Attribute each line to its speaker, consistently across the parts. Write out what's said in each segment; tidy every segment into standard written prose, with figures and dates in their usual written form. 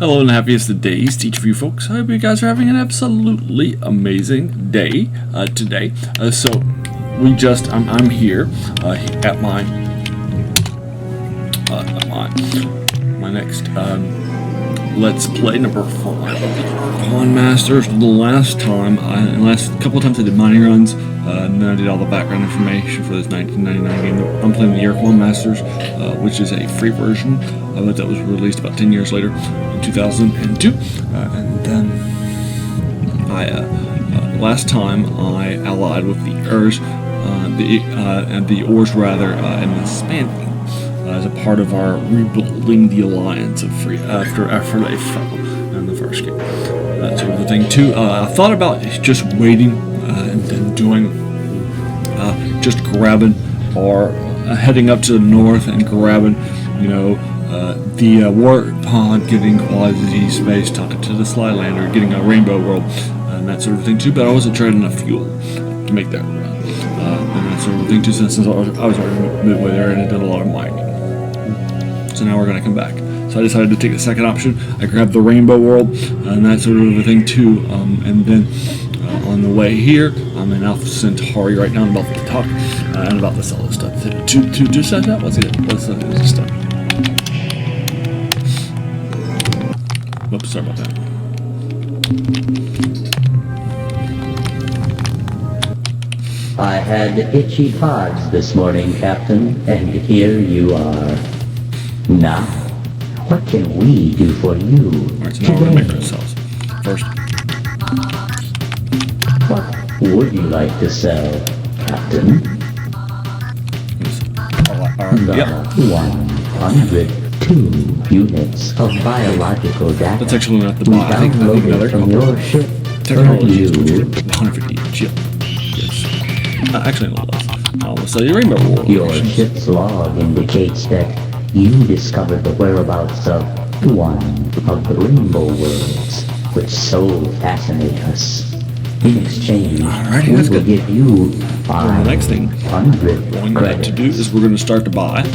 Speaker 1: Hello and happiest of days to each of you folks. I hope you guys are having an absolutely amazing day today. I'm here at my next Let's Play number 5 of the Ur-Quan Masters. The last couple of times I did mining runs, and then I did all the background information for this 1999 game. I'm playing the Ur-Quan Masters, which is a free version of it that was released about 10 years later in 2002. And then last time I allied with the Urs, and the Urs rather, in the Span as a part of our rebuilding the alliance of free after they fell in the first game. That sort of a thing too. I thought about just waiting and then doing just grabbing or heading up to the north and grabbing, the warp pod, getting QuasiSpace, talking to the Slylandro, getting a Rainbow World, and that sort of thing too. But I wasn't trading enough fuel to make that run, and that sort of thing too. Since I was already midway there and I did a lot of mining. So now we're going to come back. So I decided to take the second option. I grabbed the Rainbow World and that sort of a thing too. And then on the way here, I'm in Alpha Centauri right now. I'm about to talk and about this other stuff. To just set that? Let's do this stuff. Whoops, sorry about that.
Speaker 2: I had itchy pods this morning, Captain, and here you are. Now, what can we do for you?
Speaker 1: Alright, so now we're going to make ourselves. First.
Speaker 2: What would you like to sell, Captain?
Speaker 1: Yep.
Speaker 2: 102 units of biological data.
Speaker 1: That's actually not the buy. I think
Speaker 2: from your ship.
Speaker 1: Technology is 150 each. Yep. Yes. Actually, no less. I'll sell you Rainbow World.
Speaker 2: Your ship's log indicates that you discovered the whereabouts of one of the Rainbow Worlds, which so fascinate us. In exchange, we will give you 500
Speaker 1: the next thing we're going to do is we're going to start to buy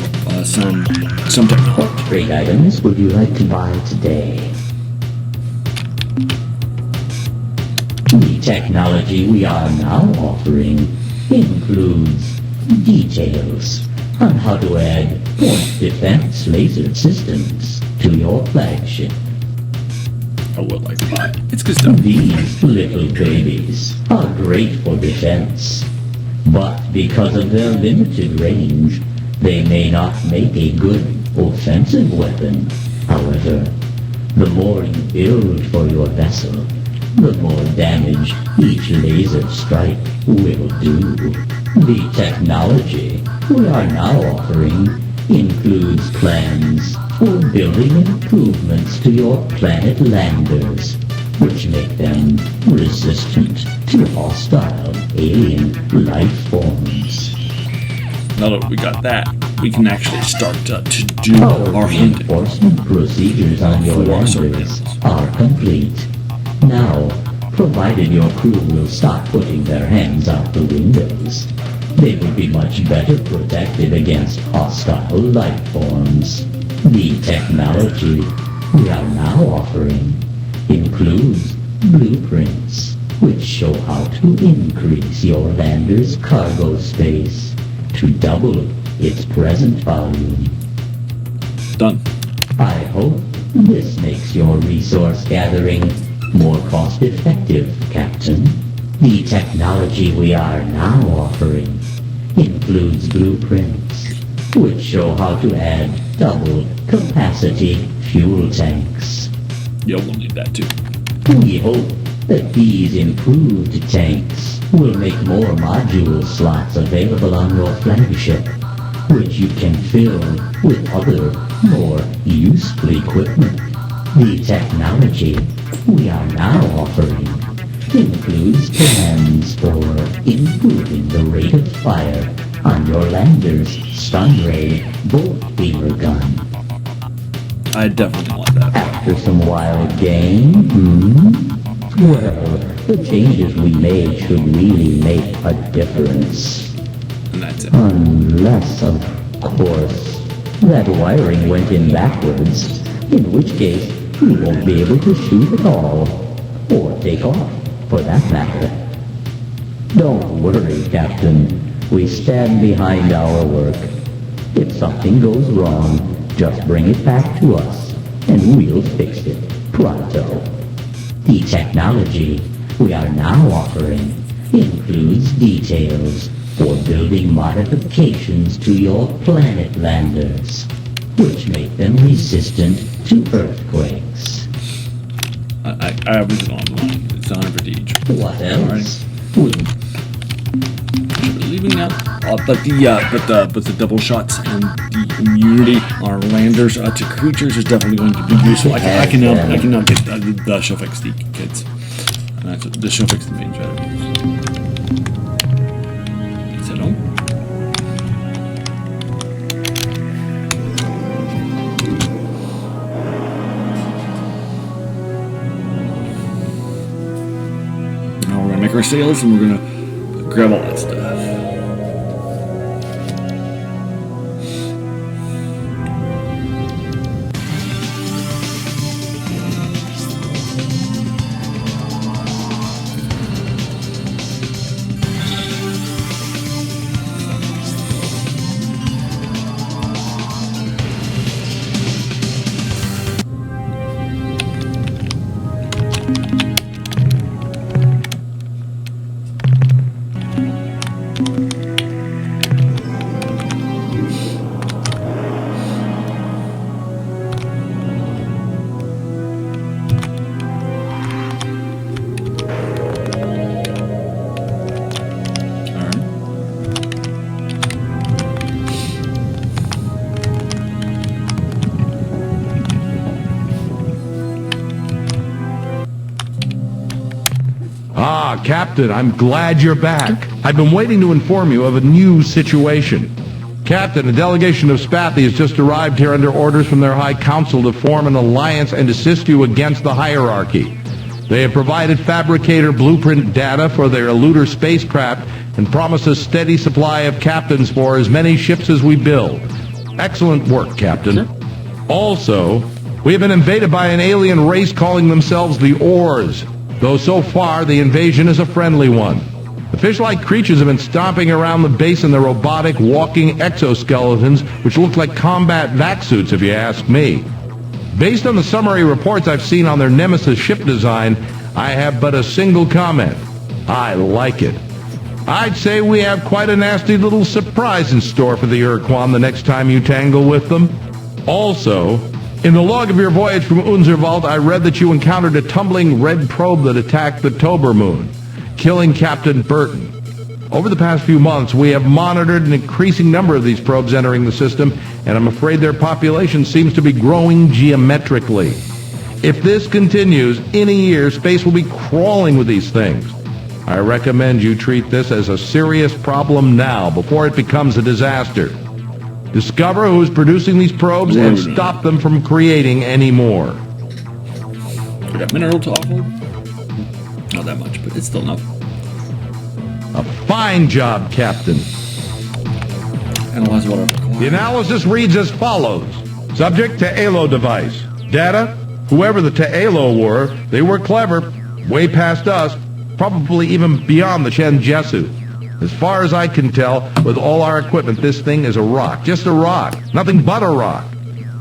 Speaker 1: some technology.
Speaker 2: What trade items would you like to buy today? The technology we are now offering includes details on how to add point defense laser systems to your flagship.
Speaker 1: I would like to buy it. It's good stuff.
Speaker 2: These little babies are great for defense, but because of their limited range, they may not make a good offensive weapon. However, the more you build for your vessel, the more damage each laser strike will do. The technology we are now offering includes plans for building improvements to your planet landers, which make them resistant to hostile alien life forms.
Speaker 1: Now that we got that, we can actually start to do our hunting.
Speaker 2: Reinforcement procedures on your landers are complete. Now, provided your crew will stop putting their hands out the windows, they will be much better protected against hostile life forms. The technology we are now offering includes blueprints, which show how to increase your lander's cargo space to double its present volume.
Speaker 1: Done.
Speaker 2: I hope this makes your resource gathering more cost-effective, Captain. The technology we are now offering includes blueprints, which show how to add double-capacity fuel tanks.
Speaker 1: Yeah, we'll need that too.
Speaker 2: We hope that these improved tanks will make more module slots available on your flagship, which you can fill with other, more useful equipment. The technology we are now offering includes plans for improving the rate of fire on your lander's stun ray bolt beamer gun.
Speaker 1: I definitely want that.
Speaker 2: After some wild game, well, the changes we made should really make a difference.
Speaker 1: And that's it.
Speaker 2: Unless, of course, that wiring went in backwards, in which case we won't be able to shoot at all, or take off, for that matter. Don't worry, Captain. We stand behind our work. If something goes wrong, just bring it back to us, and we'll fix it pronto. The technology we are now offering includes details for building modifications to your planet landers, which make them resistant to earthquakes.
Speaker 1: I was on one. It's 100 each.
Speaker 2: What else?
Speaker 1: Leaving out, but the double shots and the immunity on our landers to creatures is definitely going to be useful. I can now get the show fix the kids. The show fix the main better. Is that on? Now we're gonna make our sails and we're gonna grab all that stuff.
Speaker 3: Captain, I'm glad you're back. I've been waiting to inform you of a new situation. Captain, a delegation of Spathi has just arrived here under orders from their High Council to form an alliance and assist you against the hierarchy. They have provided fabricator blueprint data for their eluder spacecraft and promise a steady supply of captains for as many ships as we build. Excellent work, Captain. Also, we have been invaded by an alien race calling themselves the Ors. Though so far, the invasion is a friendly one. The fish-like creatures have been stomping around the base in their robotic, walking exoskeletons, which look like combat vac suits, if you ask me. Based on the summary reports I've seen on their Nemesis ship design, I have but a single comment. I like it. I'd say we have quite a nasty little surprise in store for the Urquan the next time you tangle with them. Also, in the log of your voyage from Unzerwald, I read that you encountered a tumbling red probe that attacked the Tober moon, killing Captain Burton. Over the past few months, we have monitored an increasing number of these probes entering the system, and I'm afraid their population seems to be growing geometrically. If this continues, in a year, space will be crawling with these things. I recommend you treat this as a serious problem now, before it becomes a disaster. Discover who is producing these probes and stop them from creating any more.
Speaker 1: We got mineral to offer. Not that much, but it's still enough.
Speaker 3: A fine job, Captain.
Speaker 1: Analyze what I've acquired.
Speaker 3: The analysis reads as follows. Subject to Alo device. Data, whoever the Ta'alo were, they were clever, way past us, probably even beyond the Shenjesu. As far as I can tell, with all our equipment, this thing is a rock. Just a rock. Nothing but a rock.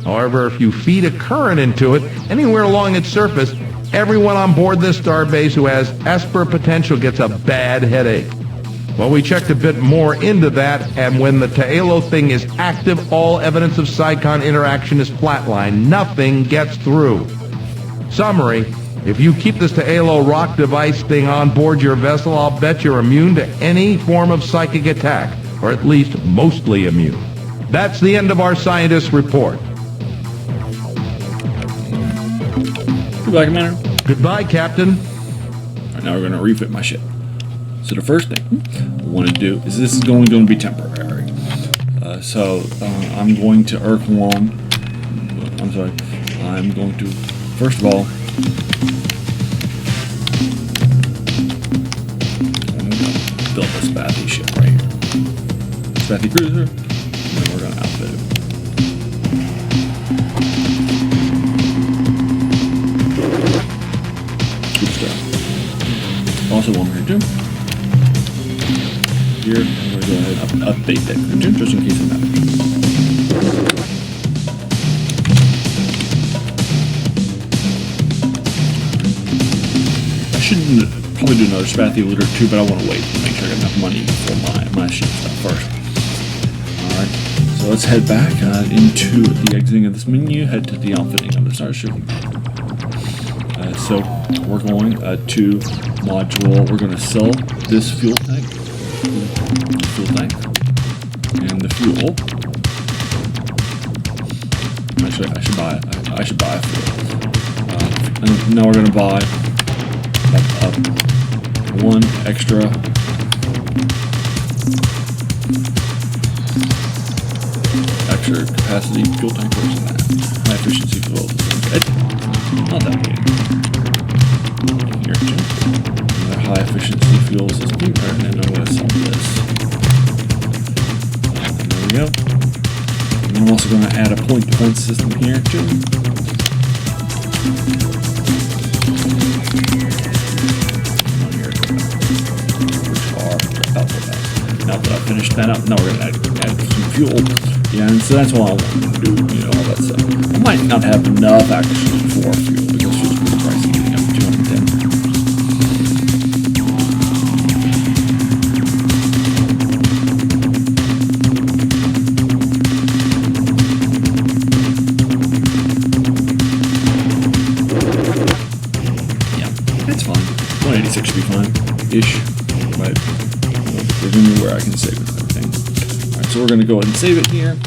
Speaker 3: However, if you feed a current into it, anywhere along its surface, everyone on board this starbase who has Esper potential gets a bad headache. Well, we checked a bit more into that, and when the Ta'alo thing is active, all evidence of Psychon interaction is flatlined. Nothing gets through. Summary. If you keep this Ta'alo rock device thing on board your vessel, I'll bet you're immune to any form of psychic attack, or at least mostly immune. That's the end of our scientist's report.
Speaker 1: Goodbye, Commander.
Speaker 3: Goodbye, Captain.
Speaker 1: All right, now we're going to refit my ship. So the first thing I want to do is this is going to be temporary. I'm going to Urquan. I'm going to, first of all, build this Spathi ship right here. Spathi cruiser, and then we're going to outfit it. also one here too. Here, I'm going to go ahead and update that engine just in case it matters. I should probably do another Spathy loot or two, but I want to wait to make sure I got enough money for my ship stuff first. Alright, so let's head back into the exiting of this menu, head to the outfitting of the starship. So we're going to module, we're going to sell this fuel tank, and the fuel. Actually, I should buy a fuel. And now we're going to buy one extra capacity fuel tank. Where's that? High efficiency fuel. Not that big. Here, another high efficiency fuel system. And then I'm going to sell this. There we go. And I'm also going to add a point defense system here too. Now that I've finished that up, now we're going to add some fuel. Yeah, and so that's what I want to do, you know, all that stuff. I might not have enough actually for fuel because fuel's pretty pricey, getting up to 210. Yeah, that's fine. 186 should be fine-ish, right? There's anywhere I can save it and everything. Alright, so we're going to go ahead and save it here.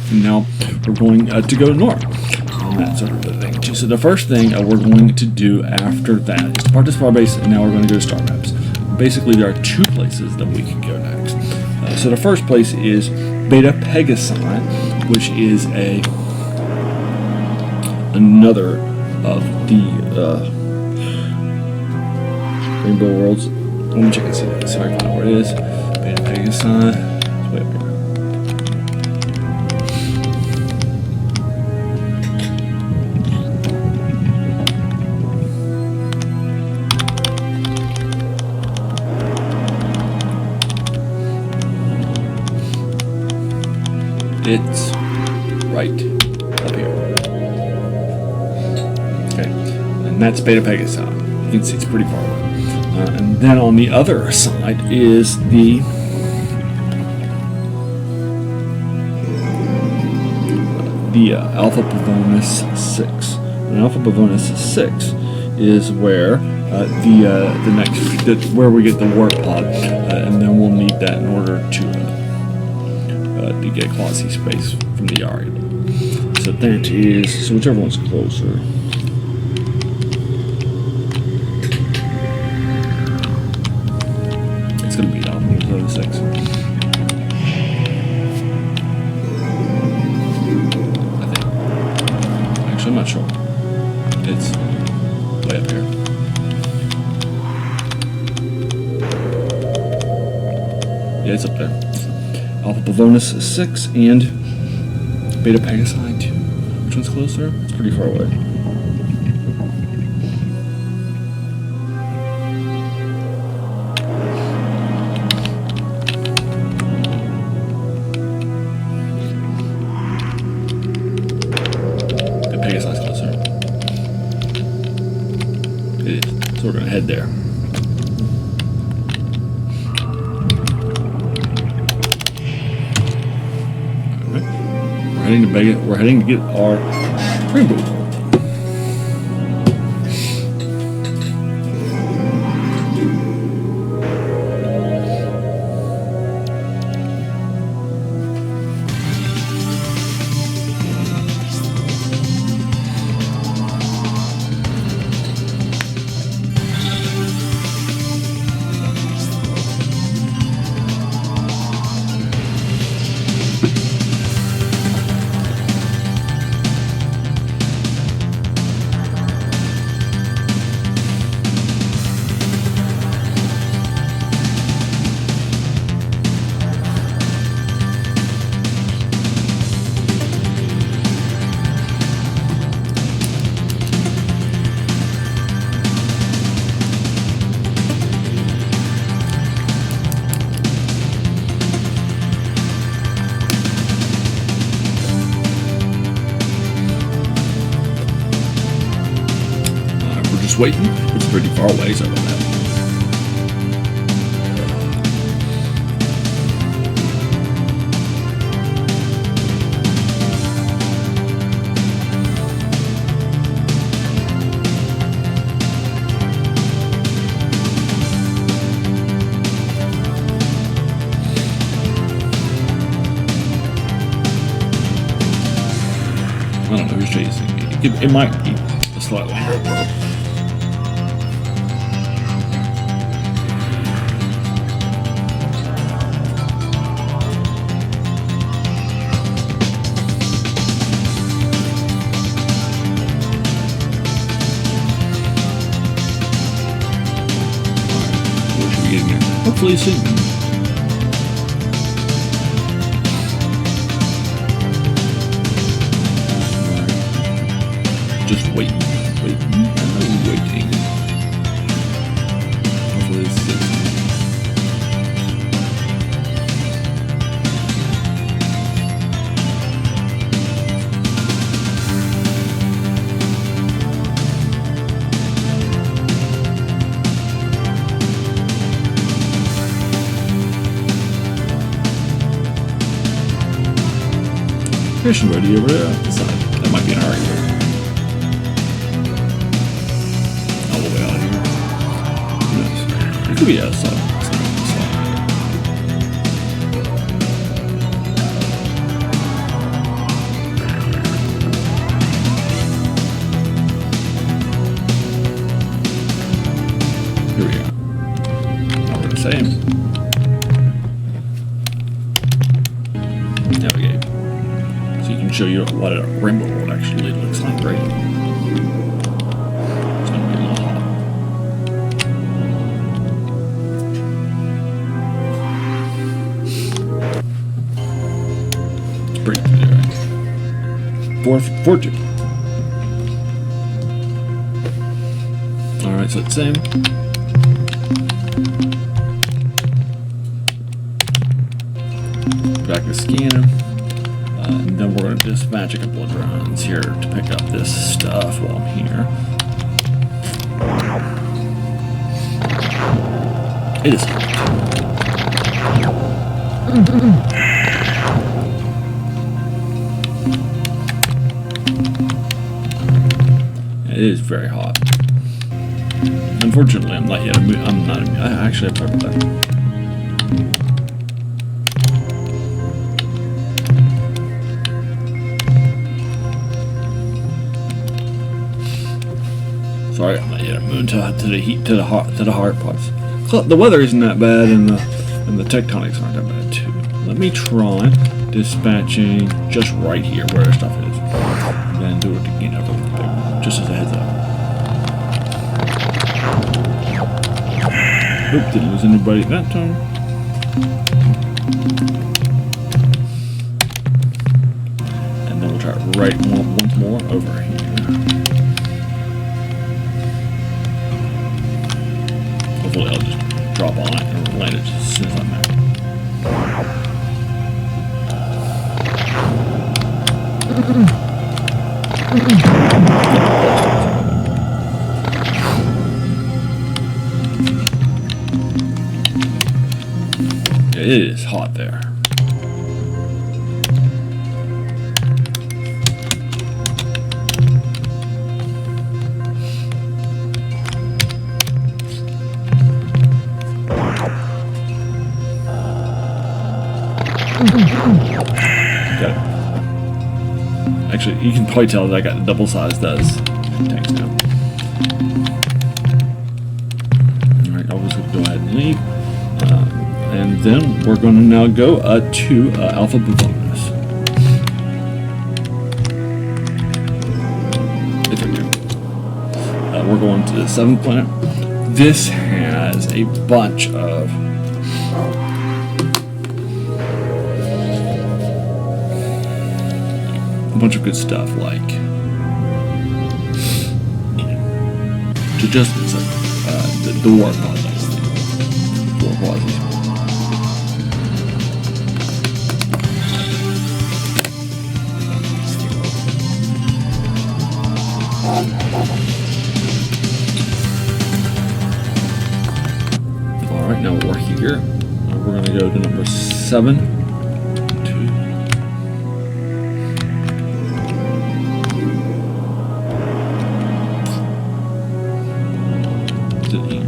Speaker 1: And now we're going to go north. And that sort of thing. So the first thing we're going to do after that is depart this far base, and now we're going to go to star maps. Basically, there are two places that we can go next. So the first place is Beta Pegasi, which is another of the Rainbow Worlds. Let me check and see if I can find where it is. Beta Pegasi. It's way up here. It's right up here. Okay, and that's Beta Pegasi. You can see it's pretty far away. And then on the other side is the Alpha Pavonis 6. And Alpha Pavonis 6 is where the next where we get the warp pod, and then we'll need that in order to get QuasiSpace from the Yari. So that is, so whichever one's closer. It's going to be Alpha Pavonis 6. I think. Actually, I'm not sure. It's way up here. Yeah, it's up there. Alpha Pavonis 6 and Beta Pegasi 2. Which one's closer? It's pretty far away. Beta Pegasi's closer. It is. So we're gonna head there. We're heading to get our Rainbow World. just waiting. It's pretty far away, so about that. I don't know who's chasing me. It might be a Slylandro, bro. Where should we get in here? Hopefully soon. Just waiting. I'm waiting. Hopefully this is it. Mission ready over there. That might be an argument. It could be outside. Here we go. Not the same. Navigate. So you can show you what a rainbow world actually looks like, right? It's gonna be a little hot. Fortune. Alright, so it's same. Back to scanner. And then we're going to dispatch a couple of drones here to pick up this stuff while I'm here. It is hot. It is very hot. Unfortunately, I'm not yet. I'm not. I actually have talked about that. Sorry, I'm not yet immune to the heat, to the hard parts. The weather isn't that bad, and the tectonics aren't that bad too. Let me try dispatching just right here where our stuff is, and then do it again over the big one. Just as a heads up. Nope, didn't lose anybody that time. And then we'll try it right once more over here. Hopefully I'll just drop on it and land it as soon as I'm there. It is hot there. Got it. Actually, you can probably tell that I got double-sized tanks now. Alright, I'll just go ahead and leave. And then we're going to now go to Alpha Bavonus. It's right here. We're going to the 7th planet. This has a bunch of good stuff, like to just the war quasies. 7, 2. Is it 8?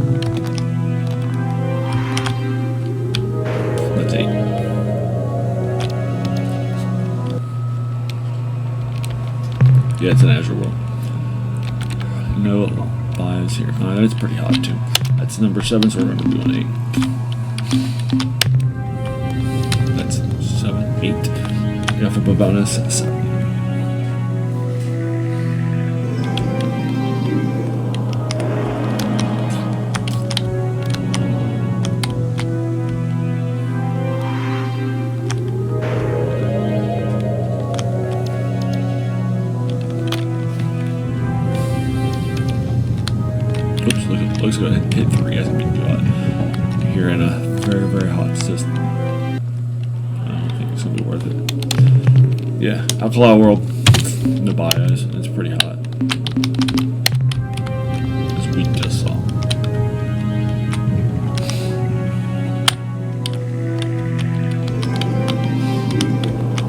Speaker 1: That's 8. Yeah, it's an Azure World. No bias here. That's pretty hot too. That's number 7, so we're going to do an 8. That's 7, 8. You have to put bonus 7. Oops, looks good. Hit 3 as a big shot. Here in a very, very hot system. I don't think it's going to be worth it. Yeah, Alkali World. No bios. It's pretty hot. As we just saw.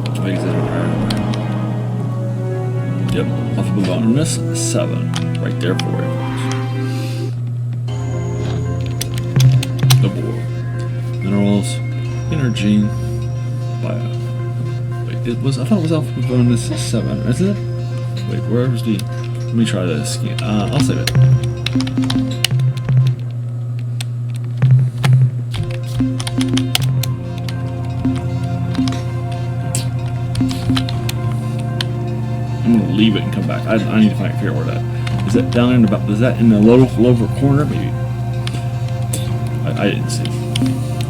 Speaker 1: I think it's Yep, off of the bonus 7. Right there for you. The board. Minerals, energy, bio. Wait, I thought it was alpha bonus 7, isn't it? Wait, where's the? Let me try this again. I'll save it. I'm gonna leave it and come back. I need to figure out where that is. That down in about? Is that in the lower corner? Maybe. I didn't see.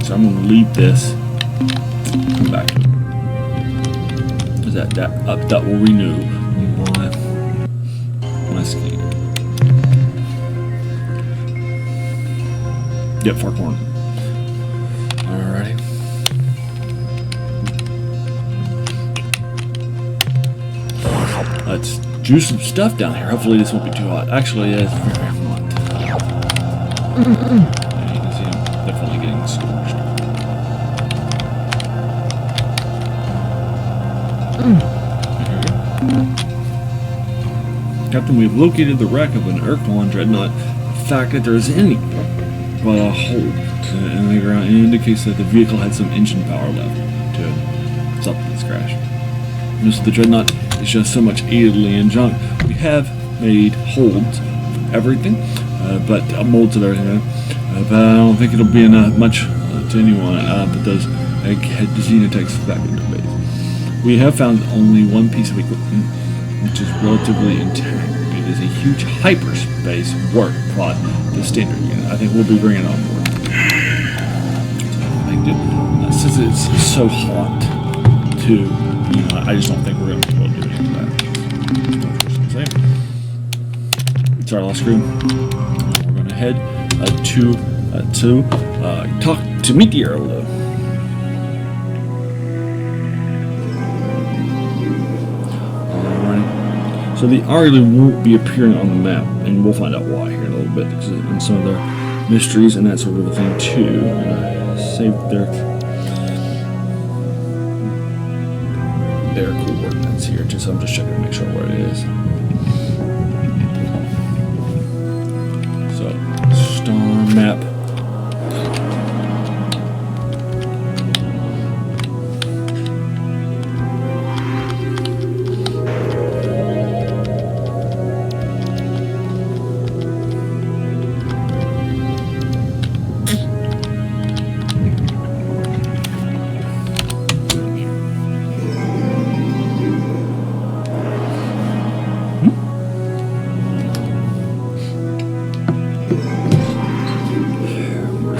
Speaker 1: So I'm gonna leave this. Come back. Is that up? That will renew my skin. Yep, far corner. Alrighty. Let's juice some stuff down here. Hopefully this won't be too hot. Actually, it's very hot. You can see I'm definitely getting scorched. Captain, we have located the wreck of an Urquan dreadnought. The fact that there is any but a hole in the ground indicates that the vehicle had some engine power left to stop this crash. Most of the dreadnought is just so much alien junk. We have made holds for everything, but molds of everything. But I don't think it'll be enough much to anyone. But those egghead xenotechs back in their base. We have found only one piece of equipment, which is relatively intact. It is a huge hyperspace warp pod, the standard unit. I think we'll be bringing it on board. Since it's so hot, too, I just don't think we're going to be able to do anything with that. It's our last screw. We're going to head to talk to meet the Arrow. So the Ireland won't be appearing on the map, and we'll find out why here in a little bit, because and some of their mysteries and that sort of a thing too. Save their coordinates here, just I'm just checking to make sure where it is. So star map.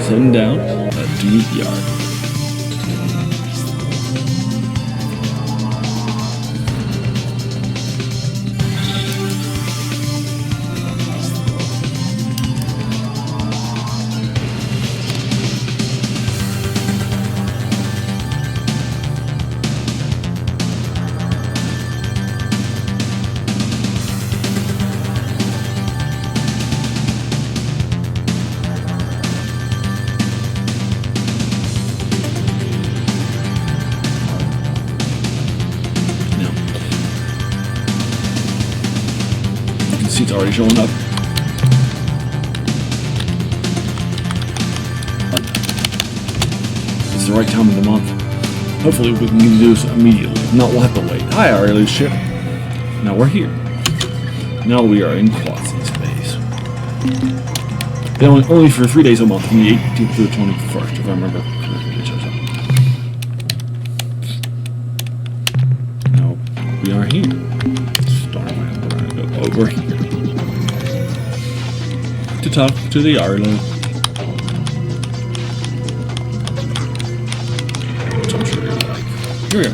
Speaker 1: Sitting down at Deep Yard. cutscenes already showing up. It's the right time of the month. Hopefully we can do this immediately. If not, we'll have to wait. Hi, our ship. Now we're here. Now we are in QuasiSpace. Only for 3 days a month, from the 18th to the 21st, if I remember correctly. Now we are here. Starting, we're going to go over here to talk to the Arlo. Which I'm sure you'll like. Here we go.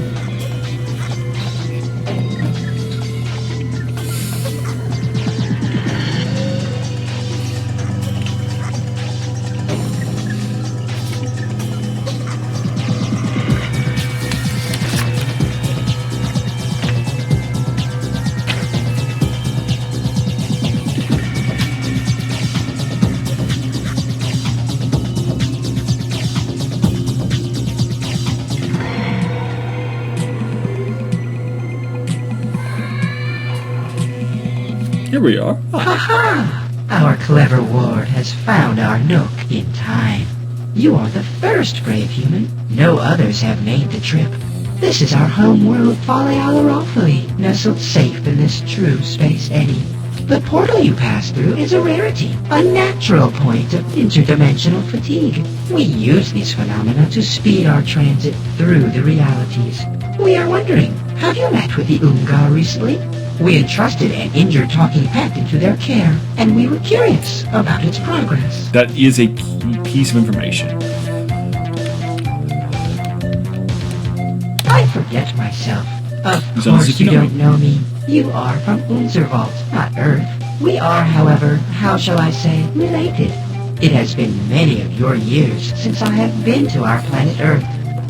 Speaker 1: Here we are.
Speaker 4: Ha-ha! Our clever ward has found our nook in time. You are the first brave human. No others have made the trip. This is our home world, Falealarawfully, nestled safe in this true space eddy. The portal you pass through is a rarity, a natural point of interdimensional fatigue. We use these phenomena to speed our transit through the realities. We are wondering, have you met with the Ungar recently? We entrusted an injured talking pet into their care, and we were curious about its progress.
Speaker 1: That is a key piece of information.
Speaker 4: I forget myself. Of
Speaker 1: Sounds
Speaker 4: course
Speaker 1: like
Speaker 4: you
Speaker 1: you know
Speaker 4: don't know me. You are from Unzerwald, not Earth. We are, however, how shall I say, related. It has been many of your years since I have been to our planet Earth.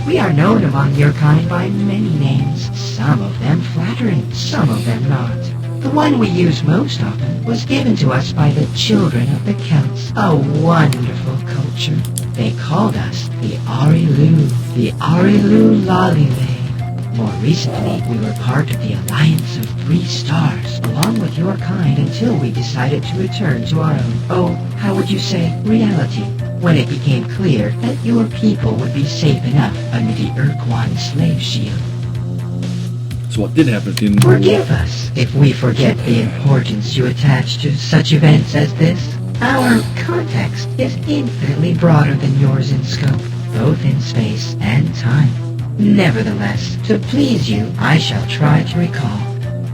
Speaker 4: We are known among your kind by many names, some of them flattering, some of them not. The one we use most often was given to us by the children of the Celts, a wonderful culture. They called us the Arilu Lalile. More recently, we were part of the Alliance of Three Stars, along with your kind until we decided to return to our own, how would you say, reality. When it became clear that your people would be safe enough under the Urquan slave shield.
Speaker 1: So what did happen at the end of the war?
Speaker 4: Forgive us if we forget the importance you attach to such events as this. Our context is infinitely broader than yours in scope, both in space and time. Nevertheless, to please you, I shall try to recall.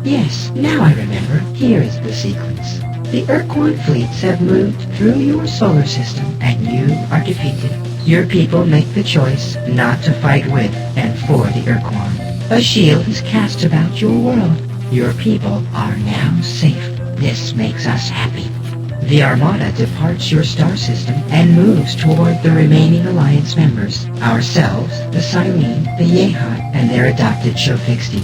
Speaker 4: Yes, now I remember. Here is the sequence. The Urquan fleets have moved through your solar system, and you are defeated. Your people make the choice not to fight with and for the Urquan. A shield is cast about your world. Your people are now safe. This makes us happy. The Armada departs your star system and moves toward the remaining Alliance members, ourselves, the Cyrene, the Yehat, and their adopted Shofixti.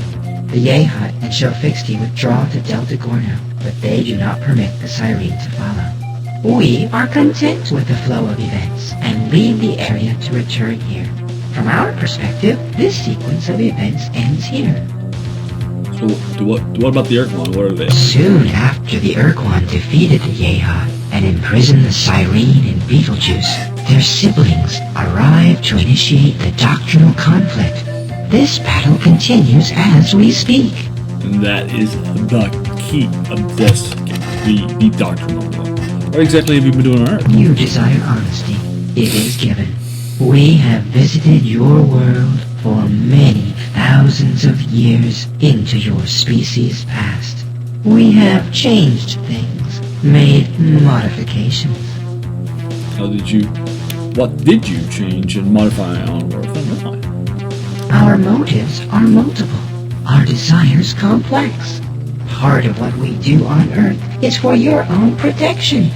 Speaker 4: The Yehat and Shofixti withdraw to Delta Gorno, but they do not permit the Cyrene to follow. We are content with the flow of events and leave the area to return here. From our perspective, this sequence of events ends here.
Speaker 1: So what about the Urquan? What are they?
Speaker 4: Soon after the Urquan defeated the Yehat and imprisoned the Cyrene and Beetlejuice, their siblings arrived to initiate the doctrinal conflict. This battle continues as we speak.
Speaker 1: And that is the key of this game, the doctrinal one. What exactly have you been doing on Earth?
Speaker 4: You desire honesty. It is given. We have visited your world for many thousands of years into your species' past. We have changed things, made modifications.
Speaker 1: What did you change and modify on Earth and why?
Speaker 4: Our motives are multiple, our desires complex. Part of what we do on Earth is for your own protection.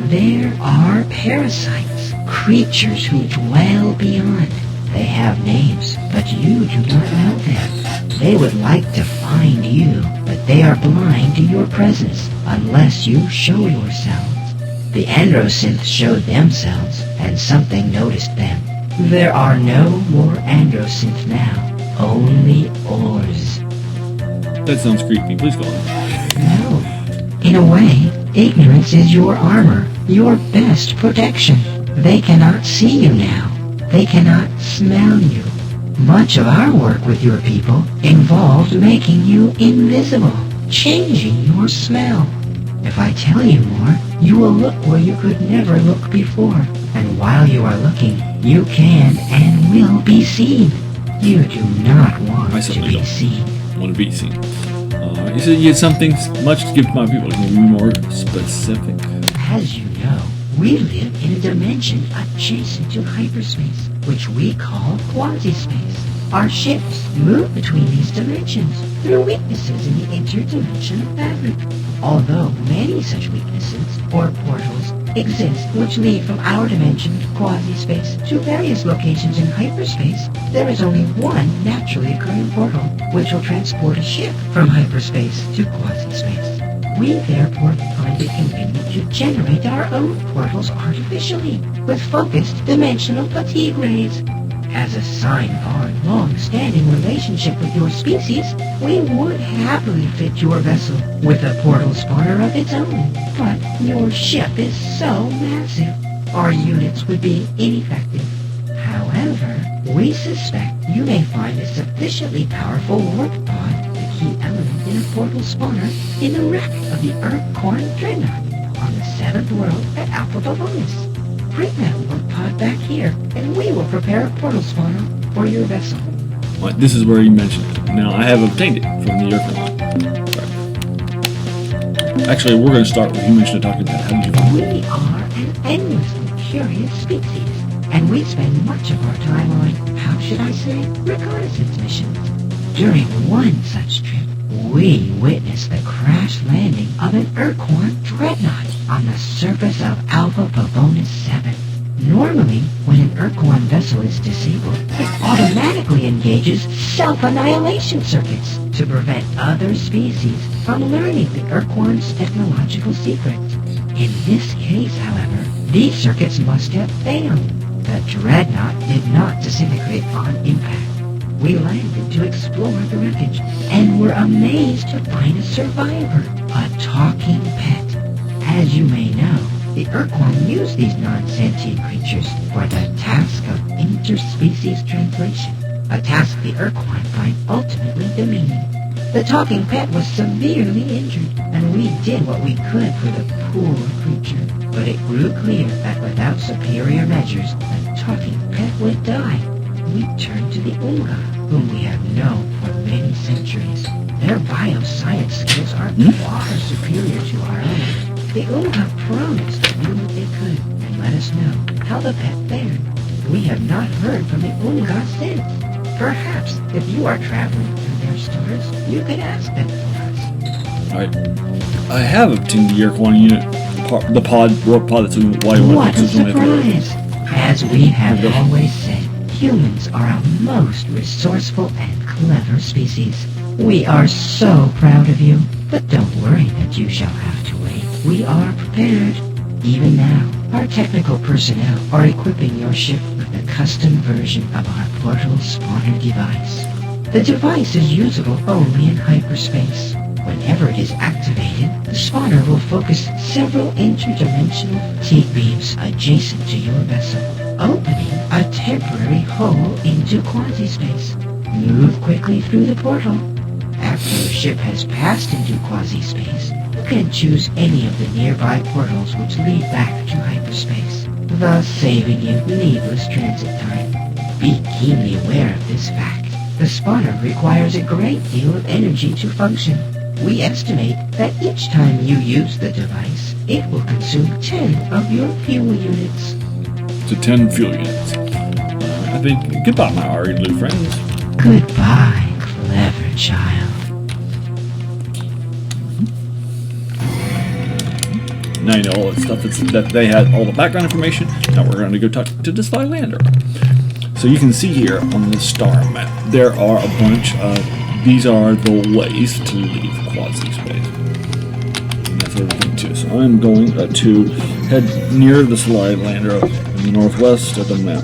Speaker 4: There are parasites, creatures who dwell beyond. They have names, but you do not know them. They would like to find you, but they are blind to your presence unless you show yourselves. The Androsynths showed themselves, and something noticed them. There are no more Androsynths now, only Ors.
Speaker 1: That sounds creepy. Please go on.
Speaker 4: No, In a way, ignorance is your armor, your best protection. They cannot see you now. They cannot smell you. Much of our work with your people involved making you invisible, changing your smell. If I tell you more, you will look where you could never look before. And while you are looking, you can and will be seen. You do not want to be seen.
Speaker 1: Want to be seen. You said you had something much to give to my people. Can you be more specific?
Speaker 4: As you know, we live in a dimension adjacent to hyperspace, which we call QuasiSpace. Our ships move between these dimensions through weaknesses in the interdimensional fabric. Although many such weaknesses, or portals, exist which lead from our dimension, QuasiSpace, to various locations in hyperspace, there is only one naturally occurring portal, which will transport a ship from hyperspace to QuasiSpace. We therefore find it convenient to generate our own portals artificially, with focused dimensional fatigue rays. As a sign of our long-standing relationship with your species, we would happily fit your vessel with a portal spawner of its own. But your ship is so massive, our units would be ineffective. However, we suspect you may find a sufficiently powerful warp pod, the key element in a portal spawner, in the wreck of the Ur-Quan Dreadnought on the 7th world at Alpha Bavonis. Bring that warp pod back here, and we will prepare a portal spawner for your vessel.
Speaker 1: Well, this is where you mentioned it. Now, I have obtained it from the Urquan. Right. Actually, we're going to start with you mentioned talking about how did you find it?
Speaker 4: We are an endlessly curious species, and we spend much of our time on, how should I say, reconnaissance missions. During one such trip, we witnessed the crash landing of an Urquan Dreadnought on the surface of Alpha Bavonis 7. Normally, when an Urquan vessel is disabled, it automatically engages self-annihilation circuits to prevent other species from learning the Urquan's technological secrets. In this case, however, these circuits must have failed. The Dreadnought did not disintegrate on impact. We landed to explore the wreckage, and were amazed to find a survivor, a talking pet. As you may know, the Urquan use these non-sentient creatures for the task of interspecies translation, a task the Urquan find ultimately demeaning. The talking pet was severely injured, and we did what we could for the poor creature, but it grew clear that without superior measures, the talking pet would die. We turned to the Unga, whom we have known for many centuries. Their bioscience skills are far superior to our own. The Unga promised to do what they could and let us know how the pet fared. We have not heard from the Unga since. Perhaps, if you are traveling through their stores, you could ask them for us.
Speaker 1: Alright. I have obtained the Urquan unit, the warp pod that's why you want
Speaker 4: What a surprise! As we have always said, humans are a most resourceful and clever species. We are so proud of you, but don't worry that you shall have to wait. We are prepared. Even now, our technical personnel are equipping your ship with a custom version of our portal spawner device. The device is usable only in hyperspace. Whenever it is activated, the spawner will focus several interdimensional fatigue beams adjacent to your vessel, opening a temporary hole into QuasiSpace. Move quickly through the portal. After your ship has passed into QuasiSpace, you can choose any of the nearby portals which lead back to hyperspace, thus saving you needless transit time. Be keenly aware of this fact. The spawner requires a great deal of energy to function. We estimate that each time you use the device, it will consume 10 of your fuel units.
Speaker 1: To 10 fuel units. I think, goodbye, my already friends.
Speaker 4: Goodbye, clever child.
Speaker 1: Now you know all that stuff that they had, all the background information. Now we're going to go talk to the Slylandro. So you can see here on the star map, there are a bunch of, these are the ways to leave QuasiSpace. And that's everything too. So I'm going to head near the Slylandro in the northwest of the map.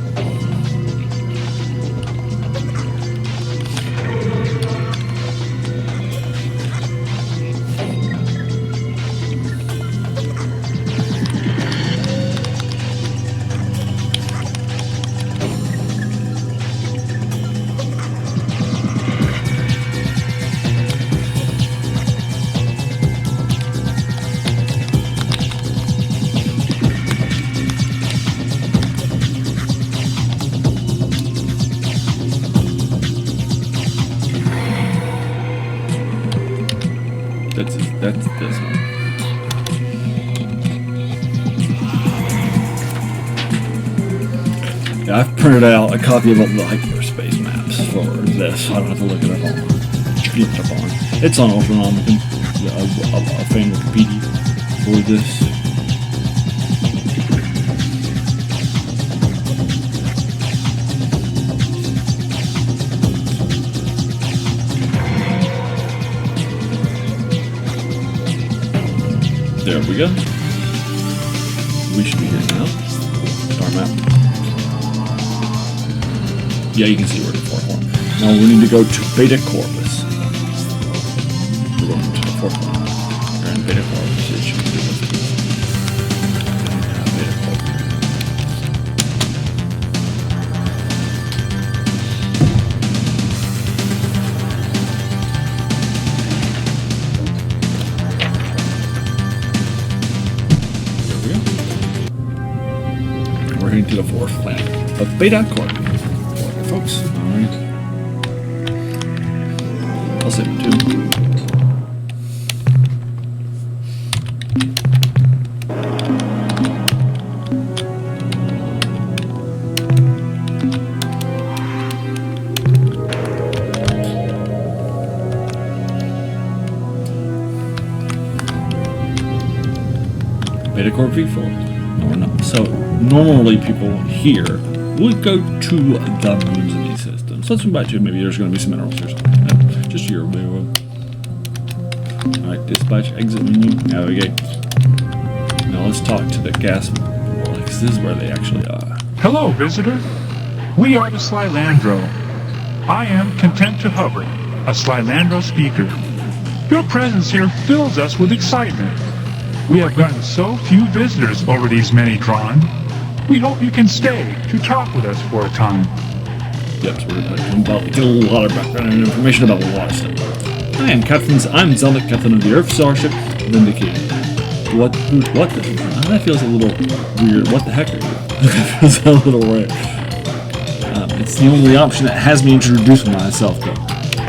Speaker 1: That's this one. Yeah, I've printed out a copy of all the hyperspace maps for this. I don't have to look it up on. Look it up on. It's on Urquan, a fan Wikipedia for this. There we go. We should be here now. Star map. Yeah, you can see where the fourth one. Now we need to go to Beta Corpus. We're going to the fourth one. We're in Beta Corpus. It should be listed. Beta Corpus. We're heading to the fourth planet of Beta Corpus. Okay, folks. Alright. I'll save it too. Beta Corp V4. No, we're not. So normally people here would go to the moons in these systems. Let's invite you. Maybe there's going to be some minerals or something. No, just your way. Alright, dispatch, exit menu, navigate. Now let's talk to the gas. Because this is where they actually are.
Speaker 5: Hello, visitor. We are the Slylandro. I am content to hover, a Slylandro speaker. Your presence here fills us with excitement. We have gotten so few visitors over these many drawn. We hope you can stay to talk with us for a time.
Speaker 1: Yep, so we're going to get a lot of background and information about a lot of stuff. I'm Zelnick, captain of the Earth Starship Vindicator. What that feels a little weird. What the heck are you? That feels a little weird. It's the only option that has me introduce myself, though.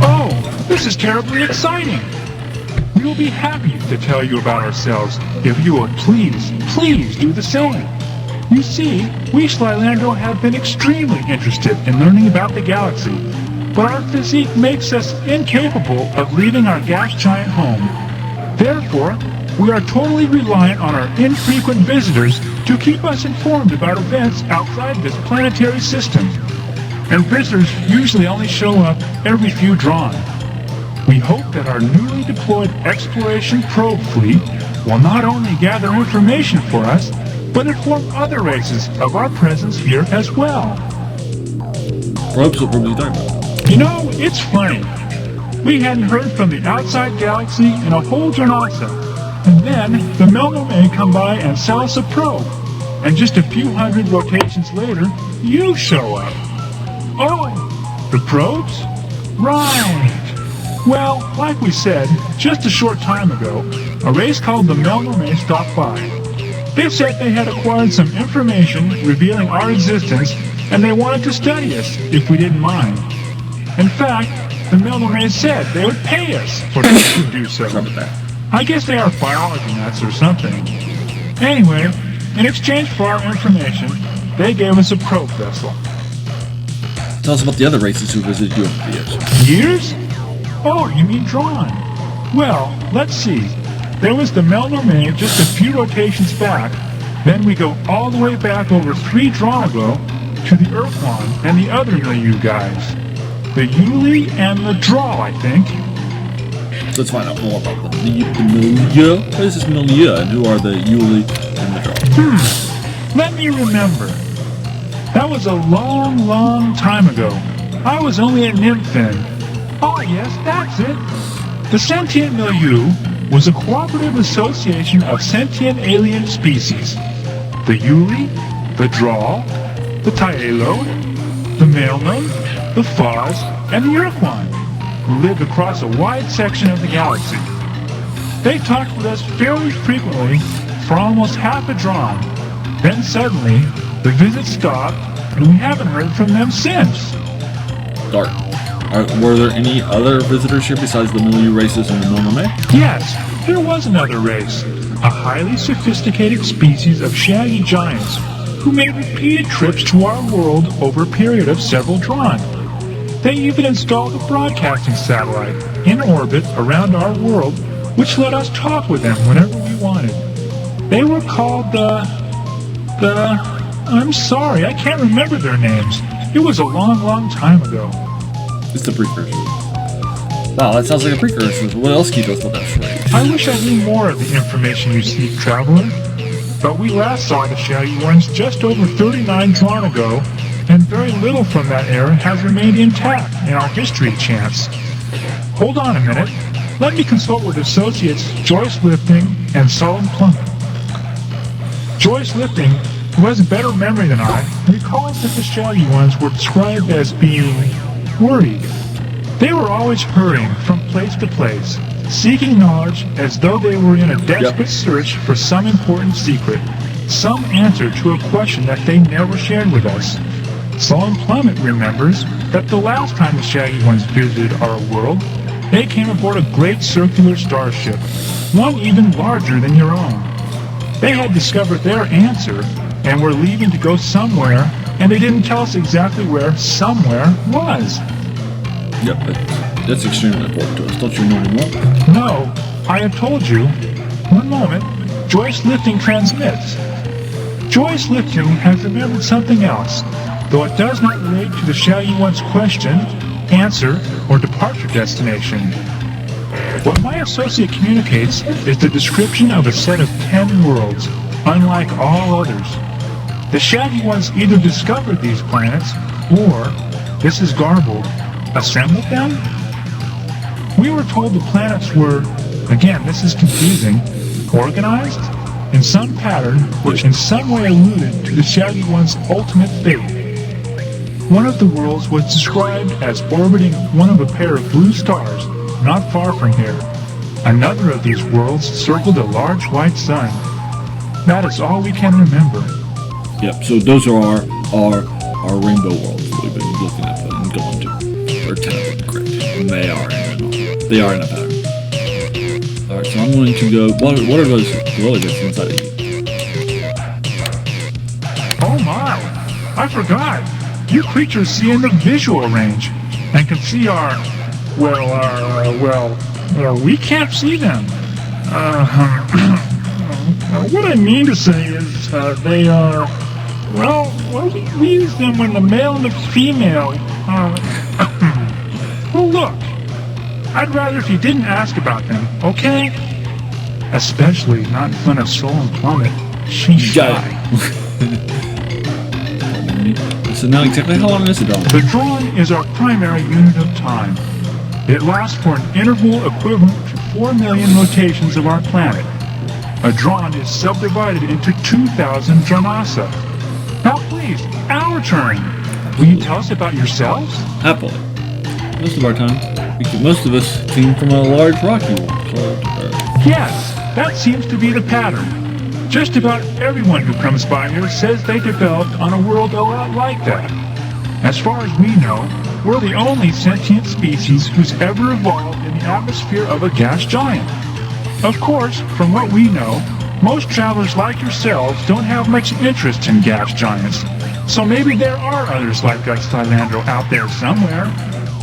Speaker 5: Oh, this is terribly exciting. We will be happy to tell you about ourselves if you would please do the same. You see, we Slylandro have been extremely interested in learning about the galaxy, but our physique makes us incapable of leaving our gas giant home. Therefore, we are totally reliant on our infrequent visitors to keep us informed about events outside this planetary system. And visitors usually only show up every few drawn. We hope that our newly deployed exploration probe fleet will not only gather information for us, but inform other races of our presence here as well.
Speaker 1: Probes, what were you talking about?
Speaker 5: You know, it's funny. We hadn't heard from the outside galaxy in a whole Janasa. And then the Melno may come by and sell us a probe. And just a few hundred rotations later, you show up. Oh, the probes? Right. Well, like we said, just a short time ago, a race called the Melno may stopped by. They said they had acquired some information revealing our existence, and they wanted to study us, if we didn't mind. In fact, the Melno may said they would pay us for us to do so. I guess they are biology nuts or something. Anyway, in exchange for our information, they gave us a probe vessel.
Speaker 1: Tell us about the other races who visited you over the years.
Speaker 5: Years? Oh, you mean drawn? Well, let's see. There was the Melno May just a few rotations back. Then we go all the way back over 3 drawn ago to the Urquan and the other milieu guys. The Yuli and the Draw, I think.
Speaker 1: So let's find out more about the milieu. What is this milieu and who are the Yuli and the Draw?
Speaker 5: Let me remember. That was a long, long time ago. I was only a nymph then. Oh yes, that's it. The sentient milieu was a cooperative association of sentient alien species. The Yuli, the Draw, the Taelo, the Mailman, the Faz, and the Urquan, who lived across a wide section of the galaxy. They talked with us fairly frequently for almost half a drawn. Then suddenly, the visit stopped, and we haven't heard from them since.
Speaker 1: Dark. Were there any other visitors here besides the milieu races and the Milnome?
Speaker 5: Yes, there was another race, a highly sophisticated species of shaggy giants who made repeated trips to our world over a period of several Dron. They even installed a broadcasting satellite in orbit around our world, which let us talk with them whenever we wanted. They were called I'm sorry, I can't remember their names. It was a long time ago.
Speaker 1: It's the precursor. Wow, that sounds like a precursor. What else can you tell us about that phrase?
Speaker 5: I wish I knew more of the information you seek, Traveler. But we last saw the Shaggy Ones just over 39 Dron ago, and very little from that era has remained intact in our history chants. Hold on a minute. Let me consult with associates Joyce Lifting and Solid Plummet. Joyce Lifting, who has a better memory than I, recalls that the Shaggy Ones were described as being worried. They were always hurrying from place to place, seeking knowledge as though they were in a desperate search for some important secret, some answer to a question that they never shared with us. Solid Plummet remembers that the last time the Shaggy Ones visited our world, they came aboard a great circular starship, one even larger than your own. They had discovered their answer and were leaving to go somewhere, and they didn't tell us exactly where somewhere was.
Speaker 1: Yep, that's extremely important to us. Don't you know anymore?
Speaker 5: No, I have told you. One moment. Joyce Lifting transmits. Joyce Lifting has remembered something else, though it does not relate to the Shaggy One's question, answer, or departure destination. What my associate communicates is the description of a set of 10 worlds, unlike all others. The Shaggy Ones either discovered these planets, or, this is garbled, assembled them? We were told the planets were, again this is confusing, organized in some pattern which in some way alluded to the Shaggy One's ultimate fate. One of the worlds was described as orbiting one of a pair of blue stars not far from here. Another of these worlds circled a large white sun. That is all we can remember.
Speaker 1: Yep, so those are our rainbow worlds that we've been looking at and going to. Or 10 of them, correct. And they are in a pattern. Alright, so I'm going to go. What are those gorilla bits inside of you?
Speaker 5: Oh my! I forgot! You creatures see in the visual range and can see we can't see them. What I mean to say is, they are, we use them when the male and the female, well look, I'd rather if you didn't ask about them, okay? Especially not in front of Soul and Plummet. She's shy.
Speaker 1: So now exactly how long is it, Dawn?
Speaker 5: The Drawn is our primary unit of time. It lasts for an interval equivalent to 4 million rotations of our planet. A Drawn is subdivided into 2,000 Dronasa. Now please, our turn. Will you tell us about yourselves?
Speaker 1: Happily. Most of our time, because most of us came from a large rocky one called Earth.
Speaker 5: Yes, that seems to be the pattern. Just about everyone who comes by here says they developed on a world a lot like that. As far as we know, we're the only sentient species who's ever evolved in the atmosphere of a gas giant. Of course, from what we know, most travelers like yourselves don't have much interest in gas giants. So maybe there are others like us Slylandro out there somewhere.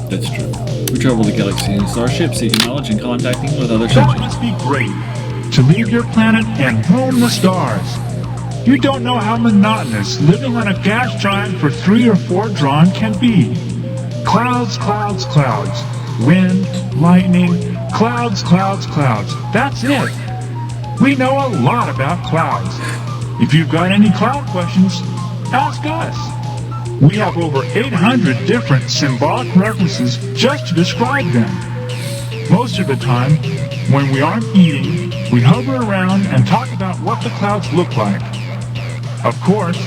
Speaker 1: That's true. We travel the galaxy in starships, seeking knowledge and contacting with other
Speaker 5: That
Speaker 1: sentients.
Speaker 5: must be great, to leave your planet and roam the stars. You don't know how monotonous living on a gas giant for 3 or 4 Drawn can be. Clouds, clouds, clouds. Wind, lightning, clouds, clouds, clouds. That's it. We know a lot about clouds. If you've got any cloud questions, ask us. We have over 800 different symbolic references just to describe them. Most of the time, when we aren't eating, we hover around and talk about what the clouds look like. Of course,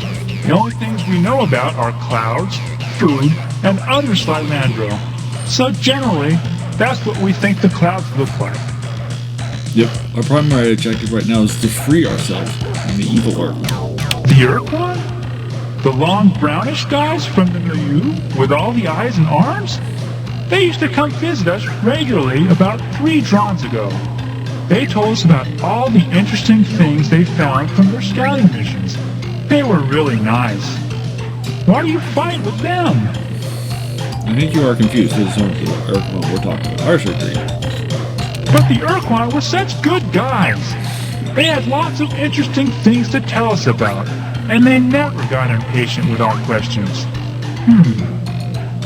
Speaker 5: the only things we know about are clouds, food, and other Slylandro. So generally, that's what we think the clouds look like.
Speaker 1: Yep, our primary objective right now is to free ourselves from the evil Urquan.
Speaker 5: The Urquan? The long brownish guys from the milieu with all the eyes and arms? They used to come visit us regularly about 3 drons ago. They told us about all the interesting things they found from their scouting missions. They were really nice. Why do you fight with them?
Speaker 1: I think you are confused. This is only the Urquan we're talking about. Our surgery.
Speaker 5: But the Urquan were such good guys. They had lots of interesting things to tell us about, and they never got impatient with our questions.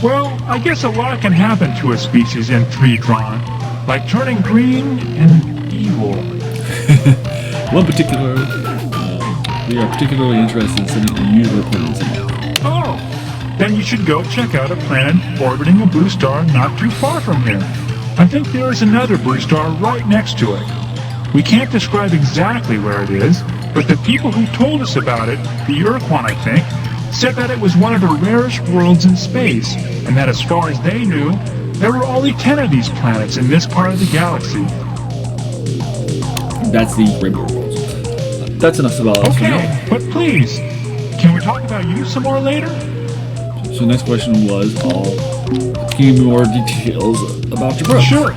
Speaker 5: Well, I guess a lot can happen to a species in 3-Dron, like turning green and evil.
Speaker 1: One particular, we are particularly interested in sending unusual planets in.
Speaker 5: Oh, then you should go check out a planet orbiting a blue star not too far from here. I think there is another blue star right next to it. We can't describe exactly where it is, but the people who told us about it, the Ur-Quan I think, said that it was one of the rarest worlds in space, and that as far as they knew, there were only 10 of these planets in this part of the galaxy.
Speaker 1: That's the rainbow worlds. That's enough about us for
Speaker 5: Okay,
Speaker 1: now.
Speaker 5: but please, can we talk about you some more later?
Speaker 1: So the next question was, give me more details about your bro.
Speaker 5: Sure,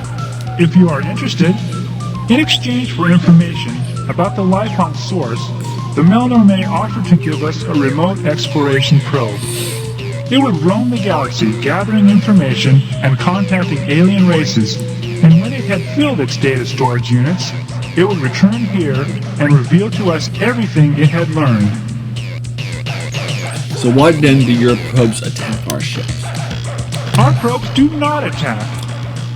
Speaker 5: if you are interested. In exchange for information about the life on Source, the Melnorme offered to give us a remote exploration probe. It would roam the galaxy gathering information and contacting alien races, and when it had filled its data storage units, it would return here and reveal to us everything it had learned.
Speaker 1: So why then do your probes attack our ships?
Speaker 5: Our probes do not attack.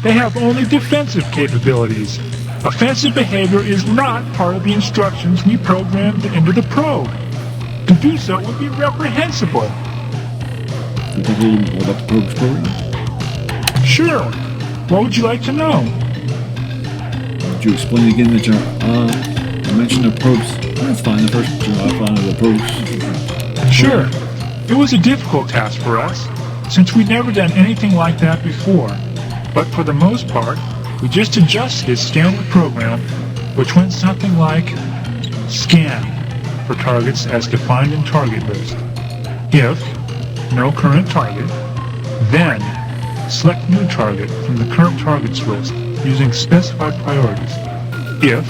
Speaker 5: They have only defensive capabilities. Offensive behavior is not part of the instructions we programmed into the probe. To do so would be reprehensible.
Speaker 1: Can you talk a little more about the probe's program?
Speaker 5: Sure. What would you like to know?
Speaker 1: Could you explain again that you mentioned the probes? That's fine, the first I found the probes.
Speaker 5: Sure. It was a difficult task for us, since we'd never done anything like that before. But for the most part, we just adjusted its standard program, which went something like scan for targets as defined in target list. If no current target, then select new target from the current targets list using specified priorities. If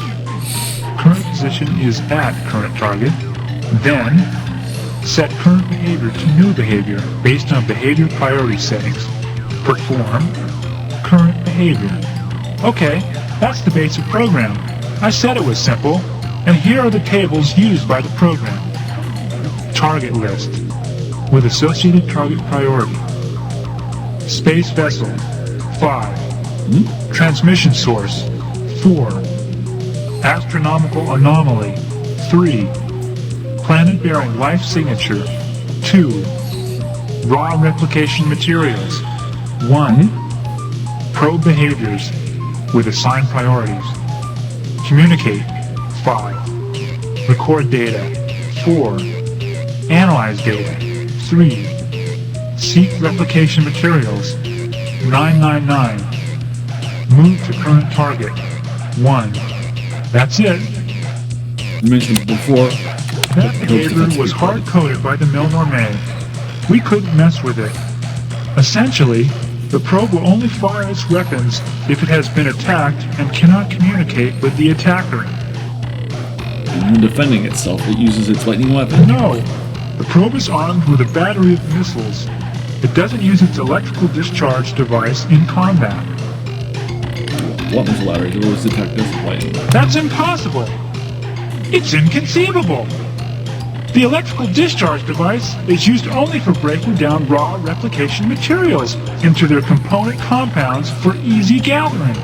Speaker 5: current position is at current target, then set current behavior to new behavior based on behavior priority settings. Perform current behavior. Okay, that's the basic program. I said it was simple, and here are the tables used by the program. Target list, with associated target priority. Space vessel, 5. Transmission source, 4. Astronomical anomaly, 3. Planet bearing life signature, 2. Raw replication materials, 1. Probe behaviors, with assigned priorities. Communicate, 5. Record data, 4. Analyze data, 3. Seek replication materials, 999. Move to current target, 1. That's it.
Speaker 1: You mentioned before.
Speaker 5: That behavior was hard-coded by the Melnorme. We couldn't mess with it. Essentially, the probe will only fire its weapons if it has been attacked and cannot communicate with the attacker.
Speaker 1: And when defending itself, it uses its lightning weapon.
Speaker 5: No, the probe is armed with a battery of missiles. It doesn't use its electrical discharge device in combat.
Speaker 1: What missile batteries will always detect this lightning?
Speaker 5: That's impossible! It's inconceivable! The electrical discharge device is used only for breaking down raw replication materials into their component compounds for easy gathering.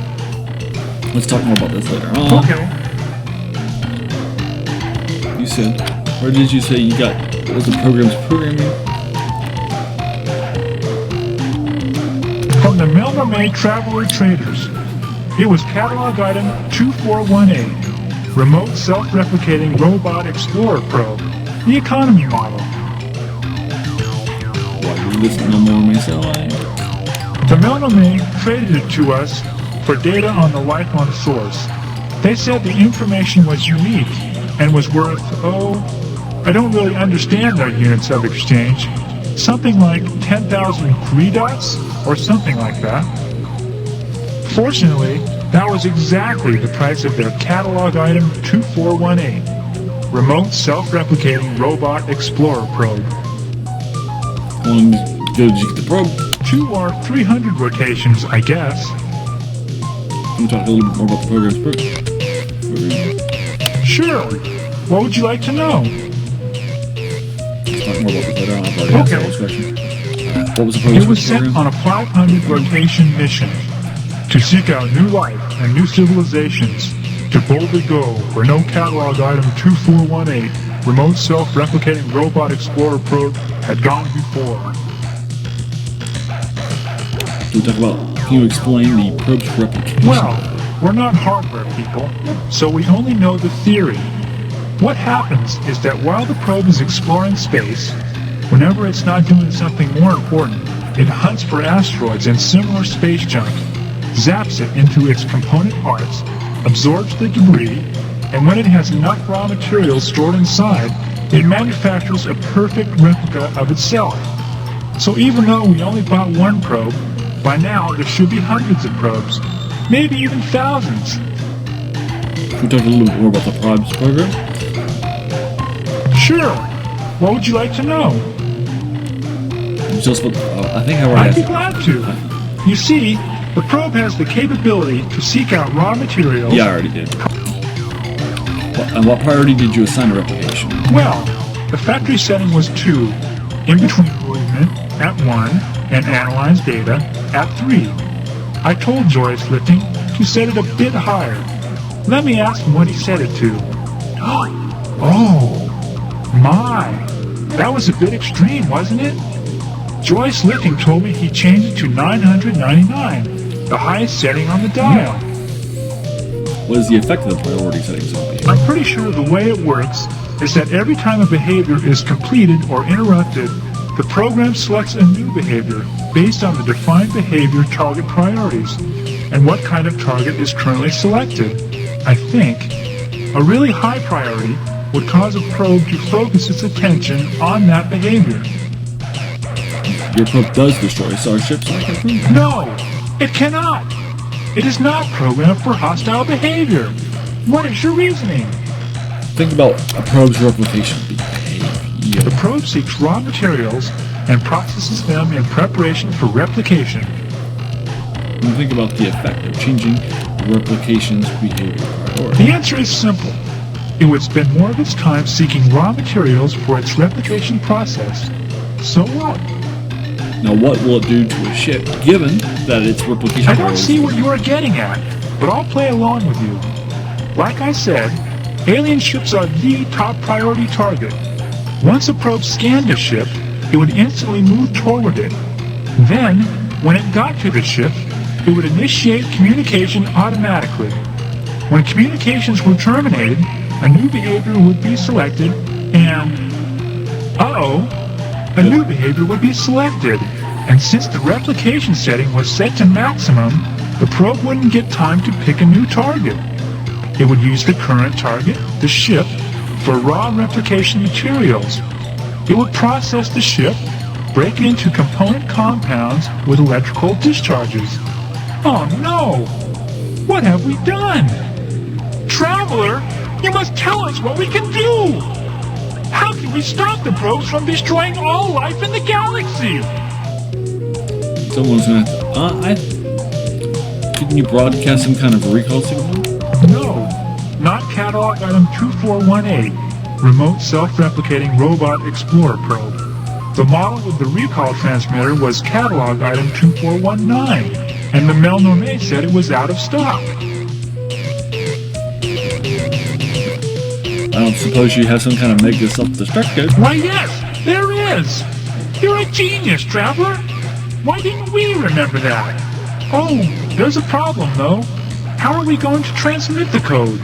Speaker 1: Let's talk more about this later on.
Speaker 5: Okay.
Speaker 1: You said, where did you say you got, what was the program's programming?
Speaker 5: From the Melnorme Traveler Traders. It was catalog item 2418, Remote Self-Replicating Robot Explorer Probe. The economy model.
Speaker 1: Why do this no more myself?
Speaker 5: The Melnorme traded it to us for data on the life on Source. They said the information was unique and was worth, I don't really understand their units of exchange, Something like 10,003 dots, or something like that. Fortunately, that was exactly the price of their catalog item 2418, Remote Self-Replicating Robot Explorer Probe.
Speaker 1: How long did you get the probe?
Speaker 5: 2 or 300 rotations, I guess.
Speaker 1: Can we talk a little bit more about the program's
Speaker 5: Sure. What would you like to know?
Speaker 1: Let's talk more about the program. I've already asked
Speaker 5: Okay.
Speaker 1: this question. What was the program?
Speaker 5: It was sent on a 500 rotation mission to seek out new life and new civilizations, to boldly go where no catalog item 2418, Remote Self-Replicating Robot Explorer Probe, had gone before.
Speaker 1: Can you explain the probe's replication?
Speaker 5: Well, we're not hardware people, so we only know the theory. What happens is that while the probe is exploring space, whenever it's not doing something more important, it hunts for asteroids and similar space junk, zaps it into its component parts, absorbs the debris, and when it has enough raw materials stored inside, it manufactures a perfect replica of itself. So even though we only bought one probe, by now there should be hundreds of probes, maybe even thousands.
Speaker 1: Can we talk a little bit more about the probe's program?
Speaker 5: Sure. What would you like to know?
Speaker 1: Just what, I think I already
Speaker 5: I'd be
Speaker 1: asked.
Speaker 5: glad to. You see, the probe has the capability to seek out raw materials.
Speaker 1: Yeah, I already did. And what priority did you assign to replication?
Speaker 5: Well, the factory setting was 2, in between movement at 1, and analyze data at 3. I told Joyce Lifting to set it a bit higher. Let me ask him what he set it to. Oh, my. That was a bit extreme, wasn't it? Joyce Lifting told me he changed it to 999, the highest setting on the dial.
Speaker 1: What is the effect of the priority settings on the
Speaker 5: I'm pretty sure the way it works is that every time a behavior is completed or interrupted, the program selects a new behavior based on the defined behavior target priorities and what kind of target is currently selected. I think a really high priority would cause a probe to focus its attention on that behavior.
Speaker 1: Your probe does destroy starships like a probe.
Speaker 5: No, it cannot. It is not programmed for hostile behavior. What is your reasoning?
Speaker 1: Think about a probe's replication behavior.
Speaker 5: The probe seeks raw materials and processes them in preparation for replication.
Speaker 1: When you think about the effect of changing the replication's behavior priority.
Speaker 5: The answer is simple. It would spend more of its time seeking raw materials for its replication process. So what?
Speaker 1: Now what will it do to a ship, given that its replication
Speaker 5: I don't
Speaker 1: priority-
Speaker 5: see what you are getting at, but I'll play along with you. Like I said, alien ships are the top priority target. Once a probe scanned a ship, it would instantly move toward it. Then, when it got to the ship, it would initiate communication automatically. When communications were terminated, a new behavior would be selected, and... a new behavior would be selected. And since the replication setting was set to maximum, the probe wouldn't get time to pick a new target. It would use the current target, the ship, for raw replication materials. It would process the ship, break it into component compounds with electrical discharges. Oh no! What have we done? Traveler, you must tell us what we can do! How can we stop the probes from destroying all life in the galaxy?
Speaker 1: Someone's gonna have to... Couldn't you broadcast some kind of recall signal?
Speaker 5: No, not catalog item 2418, Remote Self-Replicating Robot Explorer Probe. The model with the recall transmitter was catalog item 2419, and the Melnome said it was out of stock.
Speaker 1: I don't suppose you have some kind of mega self-destruct.
Speaker 5: Why yes, there is! You're a genius, Traveler! Why didn't we remember that? Oh, there's a problem though. How are we going to transmit the code?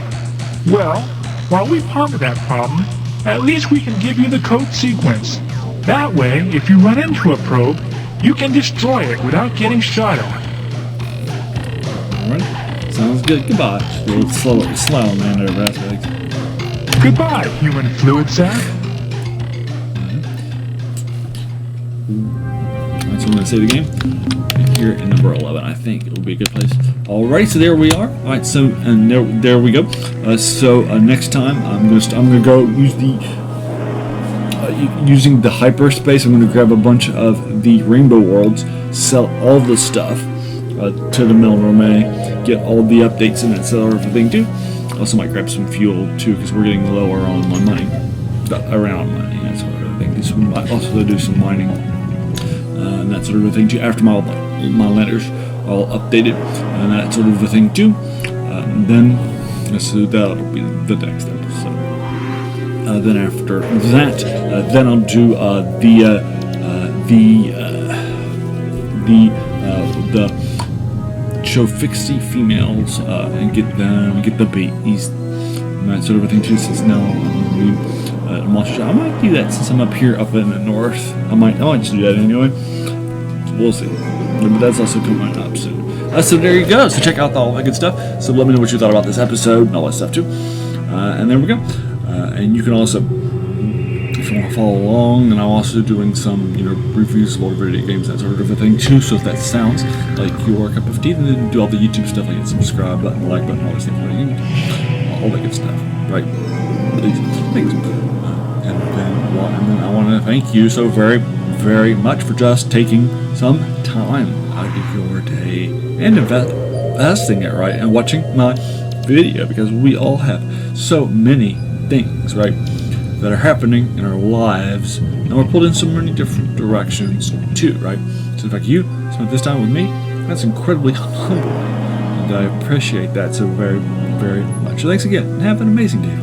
Speaker 5: Well, while we ponder that problem, at least we can give you the code sequence. That way, if you run into a probe, you can destroy it without getting shot at.
Speaker 1: Alright, sounds good. Goodbye. Little Slylandro aspects.
Speaker 5: Goodbye, human fluid sack.
Speaker 1: Alright, so I'm going to save the game here in number 11. I think it will be a good place. Alright, so there we are. Alright, so and there we go. Next time I'm going to go use the using the hyperspace. I'm going to grab a bunch of the rainbow worlds, sell all the stuff to the Milrome, get all the updates and that sell everything too. Also might grab some fuel too because we're getting lower on my money, around money, that sort of thing. So we might also do some mining and that sort of thing too. After my letters are all updated and that sort of a thing too. So that'll be the next episode. Then after that, then I'll do the show fixie females and get the babies and that sort of a thing too. Since now I'm I might do that since I'm up here up in the north. I might just do that anyway. We'll see. But that's also coming up soon. So there you go. So check out all that good stuff. So let me know what you thought about this episode and all that stuff too. And there we go. And you can also, if you want to follow along, and I'm also doing some, reviews of old video games, that sort of a thing too. So if that sounds like your cup of tea, then do all the YouTube stuff like the subscribe button, the like button, all that stuff, all that good stuff, right? These things. And then I want to thank you so very, very much for just taking some time out of your day and investing it, right, and watching my video, because we all have so many things, right, that are happening in our lives, and we're pulled in so many different directions too, right? So in fact, you spent this time with me. That's incredibly humbling, and I appreciate that so very, very much. So thanks again, and have an amazing day.